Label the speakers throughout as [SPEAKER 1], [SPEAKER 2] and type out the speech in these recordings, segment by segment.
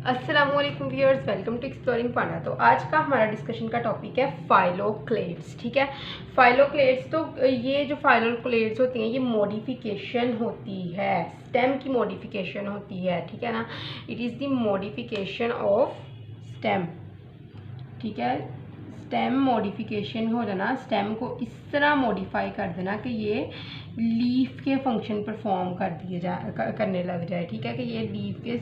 [SPEAKER 1] अस्सलामुअलैकुम viewers, welcome to exploring पांडा। तो आज का हमारा डिस्कशन का टॉपिक है फाइलोक्लेड्स। ठीक है, फाइलोक्लेड्स तो ये जो फाइलोक्लेड्स होती हैं ये मॉडिफिकेशन होती है, स्टेम की मॉडिफिकेशन होती है। ठीक है ना, it is the modification of stem. ठीक है, स्टेम मॉडिफिकेशन हो जाना, स्टेम को इस तरह मॉडिफाई कर देना कि ये लीफ के फंक्शन परफॉर्म करने लग जाए। ठीक है, कि ये लीफ के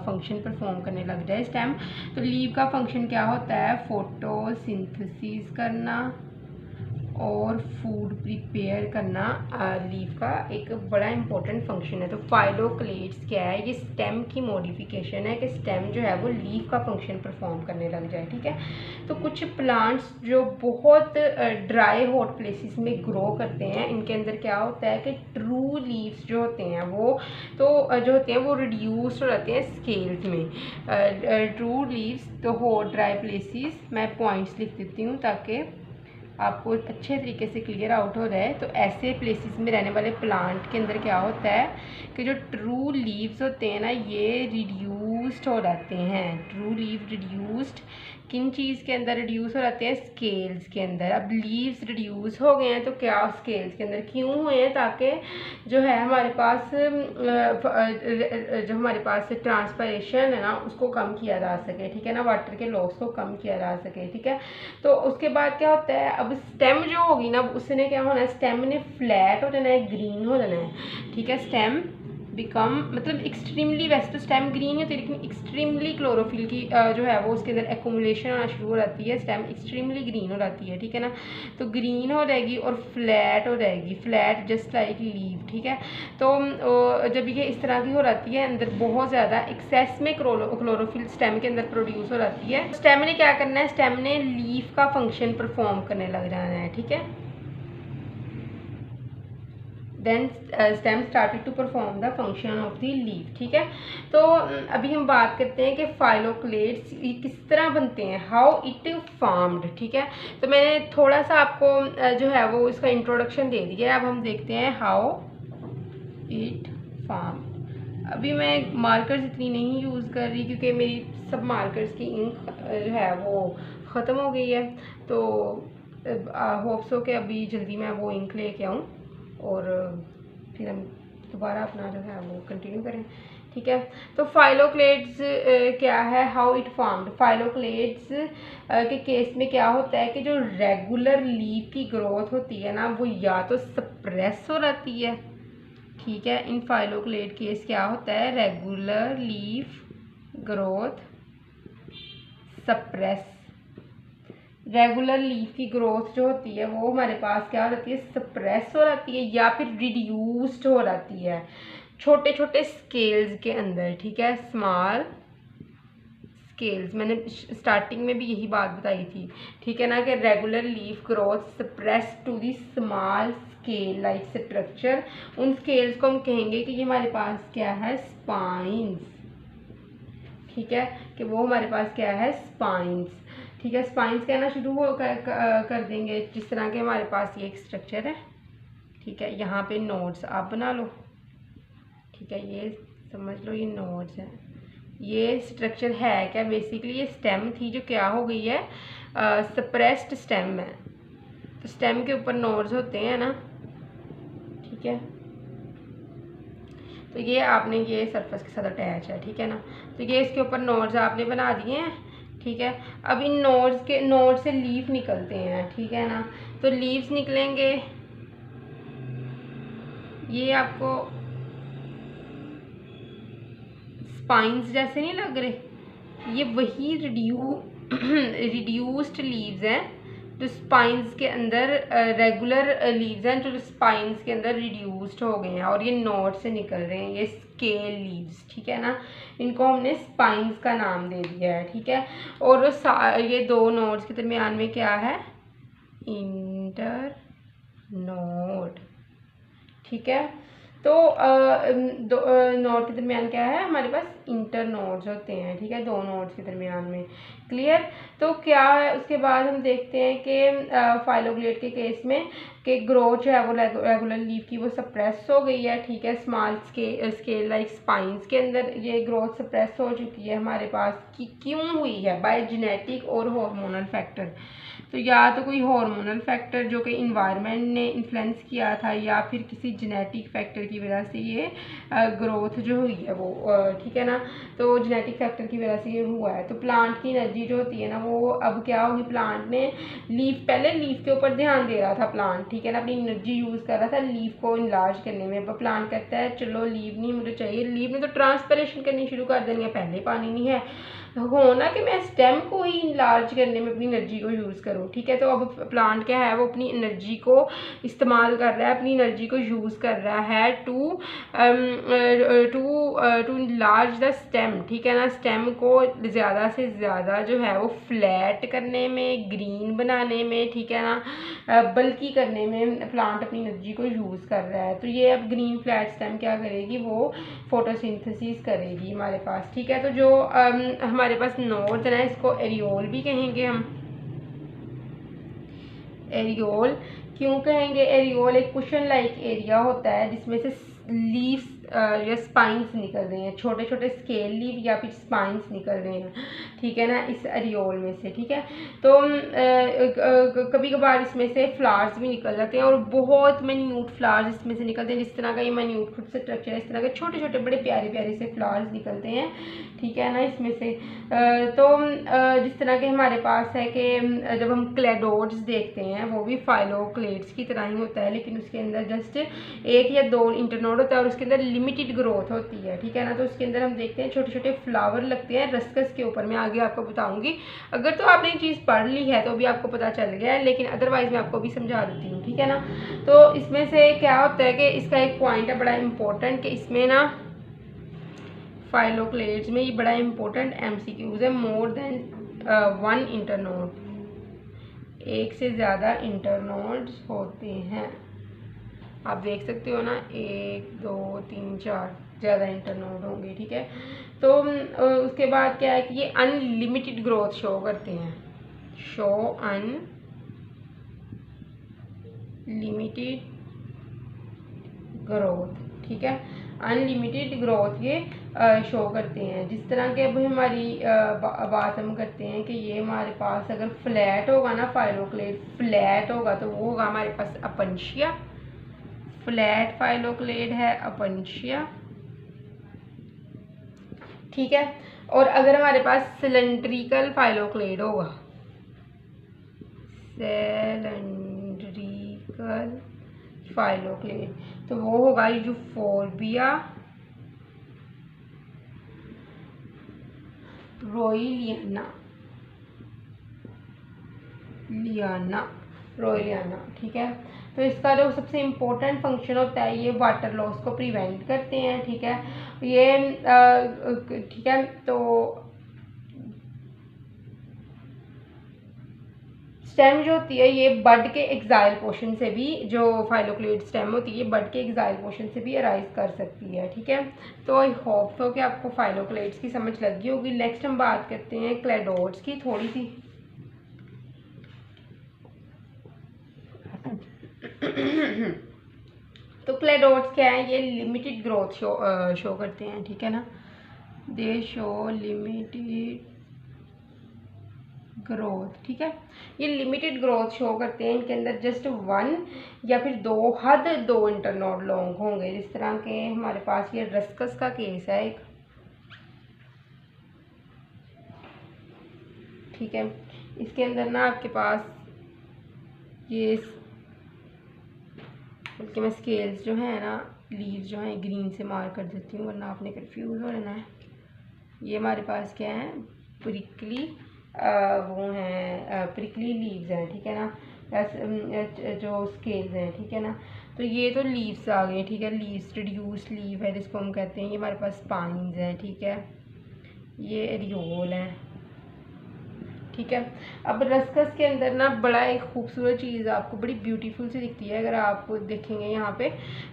[SPEAKER 1] फंक्शन परफॉर्म करने लग जाए स्टेम। तो लीफ का फंक्शन क्या होता है? फोटोसिंथेसिस करना और फूड प्रिपेयर करना लीफ का एक बड़ा इंपॉर्टेंट फंक्शन है। तो फाइलोक्लेड्स क्या है? ये स्टेम की मॉडिफिकेशन है कि स्टेम जो है वो लीफ का फंक्शन परफॉर्म करने लग जाए। ठीक है, तो कुछ प्लांट्स जो बहुत ड्राई हॉट प्लेसेस में ग्रो करते हैं, इनके अंदर क्या होता है कि ट्रू लीव्स जो होते हैं वो जो होते हैं वो रिड्यूस हो जाते हैं स्केल्स में। ट्रू लीव्स तो हॉट ड्राई प्लेसेस, मैं पॉइंट्स लिख देती हूँ ताकि आपको अच्छे तरीके से क्लियर आउट हो जाए। तो ऐसे प्लेसेस में रहने वाले प्लांट के अंदर क्या होता है कि जो ट्रू लीव्स होते हैं ना ये रिड्यूस्ड हो जाते हैं। ट्रू लीव रिड्यूस्ड किन चीज़ के अंदर रिड्यूस हो जाते हैं? स्केल्स के अंदर। अब लीव्स रिड्यूस हो गए हैं तो क्या स्केल्स के अंदर क्यों हुए हैं? ताकि जो है हमारे पास जो हमारे पास ट्रांसपरेशन है ना उसको कम किया जा सके। ठीक है ना, वाटर के लॉस को कम किया जा सके। ठीक है, तो उसके बाद क्या होता है, अब स्टेम जो होगी ना उसने क्या होना है, स्टेम ने फ्लैट हो जाना है, ग्रीन हो जाना है। ठीक है, स्टेम बिकम मतलब एक्सट्रीमली, वैसे तो स्टेम ग्रीन होती है लेकिन एक्सट्रीमली क्लोरोफिल की जो है वो उसके अंदर एक्यूमुलेशन होना शुरू हो जाती है, स्टेम एक्सट्रीमली ग्रीन हो जाती है। ठीक है ना, तो ग्रीन हो जाएगी और फ्लैट हो जाएगी, फ्लैट जस्ट लाइक लीव। ठीक है, तो जब ये इस तरह की हो जाती है, अंदर बहुत ज़्यादा एक्सेस में क्लोरोफिल स्टेम के अंदर प्रोड्यूस हो जाती है। स्टेम ने क्या करना है? स्टेम ने लीफ का फंक्शन परफॉर्म करने लग जाना है। ठीक है, then stem started to perform the function of the leaf. ठीक है, तो अभी हम बात करते हैं कि फाइलोक्लेड्स किस तरह बनते हैं, हाउ इट फॉर्म्ड। ठीक है, तो मैंने थोड़ा सा आपको जो है वो इसका इंट्रोडक्शन दे दिया है। अब हम देखते हैं हाउ इट फॉर्म। अभी मैं मार्कर्स इतनी नहीं यूज़ कर रही क्योंकि मेरी सब मार्कर्स की इंक जो है वो ख़त्म हो गई है। तो होप्स हो कि अभी जल्दी मैं वो इंक लेके आऊँ और फिर हम दोबारा अपना जो है वो कंटिन्यू करें। ठीक है, तो फाइलोक्लेड्स क्या है, हाउ इट फॉर्म्ड। फाइलोक्लेड्स के केस में क्या होता है कि जो रेगुलर लीफ की ग्रोथ होती है ना वो या तो सप्रेस हो जाती है। ठीक है, इन फाइलोक्लेड केस क्या होता है? Regular leaf growth suppress. Regular leaf की ग्रोथ जो होती है वो हमारे पास क्या हो जाती है? सप्रेस हो जाती है या फिर रिड्यूस्ड हो जाती है छोटे छोटे स्केल्स के अंदर। ठीक है, स्मॉल स्केल्स, मैंने स्टार्टिंग में भी यही बात बताई थी। ठीक है ना, कि regular leaf growth suppress to the small scale like structure. उन स्केल्स को हम कहेंगे कि ये हमारे पास क्या है? स्पाइंस। ठीक है, कि वो हमारे पास क्या है? स्पाइंस। ठीक है, स्पाइंस कहना शुरू कर देंगे जिस तरह के हमारे पास ये एक स्ट्रक्चर है। ठीक है, यहाँ पे नोड्स आप बना लो। ठीक है, ये समझ लो ये नोड्स है। ये स्ट्रक्चर है क्या? बेसिकली ये स्टेम थी जो क्या हो गई है? सप्रेस्ड स्टेम है। तो स्टेम के ऊपर नोड्स होते हैं ना। ठीक है, तो ये आपने ये सरफेस के साथ अटैच है। ठीक है ना, तो ये इसके ऊपर नोड्स आपने बना दिए हैं। ठीक है, अब इन नोड से लीफ निकलते हैं। ठीक है ना, तो लीव्स निकलेंगे, ये आपको स्पाइंस जैसे नहीं लग रहे? ये वही रिड्यूस्ड लीव्स हैं जो स्पाइंस के अंदर, रेगुलर लीव्स हैं जो स्पाइंस के अंदर रिड्यूस्ड हो गए हैं और ये नोड से निकल रहे हैं, ये स्केल लीव्स। ठीक है ना, इनको हमने स्पाइंस का नाम दे दिया है। ठीक है, और ये दो नोड्स के दरमियान में क्या है? Inter node. ठीक है, तो नोड के दरमियान क्या है हमारे पास? इंटरनोड्स होते हैं, ठीक है, दो नोड्स के दरमियान में। क्लियर। तो क्या है उसके बाद हम देखते हैं कि फाइलोक्लेट के केस में कि ग्रोथ जो है वो रेगुलर लीफ की वो सप्रेस हो गई है, ठीक है, स्मॉल स्केल लाइक स्पाइंस के अंदर ये ग्रोथ सप्रेस हो चुकी है हमारे पास। कि क्यों हुई है? बाय जेनेटिक और हार्मोनल फैक्टर। तो या तो कोई हार्मोनल फैक्टर जो कि इन्वायरमेंट ने इन्फ्लुएंस किया था, या फिर किसी जेनेटिक फैक्टर की वजह से ये ग्रोथ जो हुई है वो, ठीक है ना, तो जेनेटिक फैक्टर की वजह से ये हुआ है। तो प्लांट की एनर्जी जो होती है ना वो अब क्या होगी, प्लांट ने पहले लीफ के ऊपर ध्यान दे रहा था प्लांट, ठीक है ना, अपनी एनर्जी यूज़ कर रहा था लीफ को इनलार्ज करने में। अब प्लांट कहता है चलो लीफ नहीं मुझे चाहिए, लीफ ने तो ट्रांसपरेशन करनी शुरू कर देनी है, पहले पानी नहीं है, होना कि मैं स्टेम को ही इनलार्ज करने में अपनी एनर्जी को यूज़ करूँ, ठीक है। तो अब प्लांट क्या है, वो अपनी एनर्जी को इस्तेमाल कर रहा है, अपनी एनर्जी को यूज़ कर रहा है टू इनलार्ज द स्टेम, ठीक है ना, स्टेम को ज़्यादा से ज़्यादा जो है वो फ्लैट करने में, ग्रीन बनाने में, ठीक है ना, बल्कि करने में प्लांट अपनी एनर्जी को यूज़ कर रहा है। तो ये अब ग्रीन फ्लैट स्टेम क्या करेगी, वो फोटोसिंथेसिस करेगी हमारे पास, ठीक है। तो जो हमारे पास नोड्स है इसको एरियोल भी कहेंगे हम। एरियोल क्यों कहेंगे? एरियोल एक कुशन लाइक एरिया होता है जिसमें से लीव्स या स्पाइंस निकल रहे हैं, छोटे छोटे स्केल लीव या फिर स्पाइंस निकल रहे हैं, ठीक है ना, इस एरियोल में से, ठीक है। तो कभी कभार इसमें से फ्लावर्स भी निकल जाते हैं और बहुत मिन्यूट फ्लावर्स इसमें से निकलते हैं। जिस तरह का ये मिन्यूट खुद से स्ट्रक्चर है, इस तरह के छोटे छोटे बड़े प्यारे प्यारे से फ्लावर्स निकलते हैं, ठीक है ना, इसमें से। तो जिस तरह के हमारे पास है कि जब हम क्लेडोड्स देखते हैं वो भी फाइलोक्लेड्स की तरह ही होता है, लेकिन उसके अंदर जस्ट एक या दो इंटरनोड होता है और उसके अंदर लिमिटेड ग्रोथ होती है, ठीक है ना। तो उसके अंदर हम देखते हैं छोटे छोटे फ्लावर लगते हैं रस्कस के ऊपर। मैं आगे आपको बताऊंगी, अगर तो आपने ये चीज़ पढ़ ली है तो भी आपको पता चल गया है, लेकिन अदरवाइज मैं आपको भी समझा देती हूँ, ठीक है ना। तो इसमें से क्या होता है कि इसका एक पॉइंट है बड़ा इंपॉर्टेंट कि इसमें ना फाइलोक्लेड्स में ये बड़ा इंपॉर्टेंट MCQs है, मोर देन वन इंटरनोड, एक से ज़्यादा इंटरनोड्स होते हैं। आप देख सकते हो ना, 1 2 3 4 ज़्यादा इंटरनोड होंगे, ठीक है। तो उसके बाद क्या है कि ये अनलिमिटेड ग्रोथ शो करते हैं, शो अनलिमिटेड ग्रोथ, ठीक है, अनलिमिटेड ग्रोथ ये शो करते हैं। जिस तरह के अब हमारी बात हम करते हैं कि ये हमारे पास अगर फ्लैट होगा ना, फाइलोक्लेड फ्लैट होगा तो वो होगा हमारे पास अपंशिया, फ्लैट फाइलोक्लेड है अपंशिया, ठीक है। और अगर हमारे पास सिलेंड्रिकल फाइलोक्लेड होगा, सिलेंड्रिकल फाइलोक्लेड, तो वो होगा यूफोर्बिया रोइलियाना, ठीक है। तो इसका जो सबसे इम्पोर्टेंट फंक्शन होता है ये वाटर लॉस को प्रिवेंट करते हैं, ठीक है। ये ठीक है, तो स्टेम जो होती है ये बड के एक्साइल पोर्शन से भी, जो फाइलोक्लेड स्टेम होती है बड के एक्साइल पोर्शन से भी अराइज कर सकती है, ठीक है। तो आई होप सो कि आपको फाइलोक्लेड्स की समझ लगी होगी। नेक्स्ट हम बात करते हैं क्लेडोड्स की थोड़ी सी। तो क्लेडोड्स क्या है, ये लिमिटेड ग्रोथ शो करते हैं, ठीक है ना, दे शो लिमिटेड ग्रोथ, ठीक है। ये लिमिटेड ग्रोथ शो करते हैं, इनके अंदर जस्ट वन या फिर दो इंटरनोड लॉन्ग होंगे। जिस तरह के हमारे पास ये रस्कस का केस है एक, ठीक है, इसके अंदर ना आपके पास ये, बल्कि मैं स्केल्स जो है ना, लीव्स जो हैं ग्रीन से मार्क कर देती हूँ वरना आपने कंफ्यूज हो रहना है। ये हमारे पास क्या है, प्रिकली वो हैं, प्रिकली लीव्स हैं, ठीक है ना, जो स्केल्स हैं, ठीक है ना। तो ये तो लीव्स आ गए, ठीक है, लीव्स रिड्यूस लीव है जिसको हम कहते हैं। ये हमारे पास स्पाइंस हैं, ठीक है, ये एरियोल है, ठीक है। अब रस्कस के अंदर ना बड़ा एक खूबसूरत चीज़ आपको बड़ी ब्यूटीफुल सी दिखती है, अगर आप देखेंगे यहाँ पे,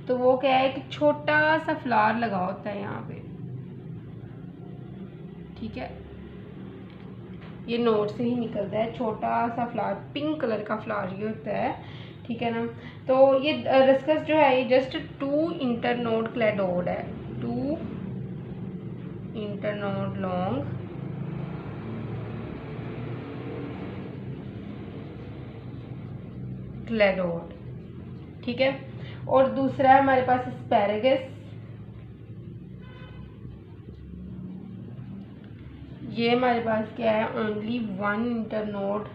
[SPEAKER 1] तो वो क्या है कि छोटा सा फ्लावर लगा होता है यहाँ पे, ठीक है, ये नोड से ही निकलता है, छोटा सा फ्लावर, पिंक कलर का फ्लावर ये होता है, ठीक है ना। तो ये रस्कस जो है ये जस्ट 2 इंटरनोड क्लेडोड है, 2 इंटरनोड लॉन्ग क्लेडोड, ठीक है। और दूसरा है हमारे पास एस्पैरेगस, ये हमारे पास क्या है, ओनली 1 इंटरनोड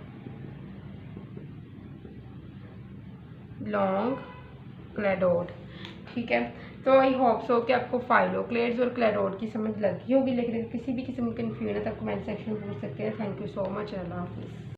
[SPEAKER 1] लॉन्ग क्लेडोड, ठीक है। तो आई होप सो कि आपको फाइलोक्लेड्स और क्लेडोड की समझ लगी होगी, लेकिन किसी भी किस्म की कन्फ्यूजन है तो कमेंट सेक्शन में पूछ सकते हैं। थैंक यू सो मच, अल्लाह हाफिज़।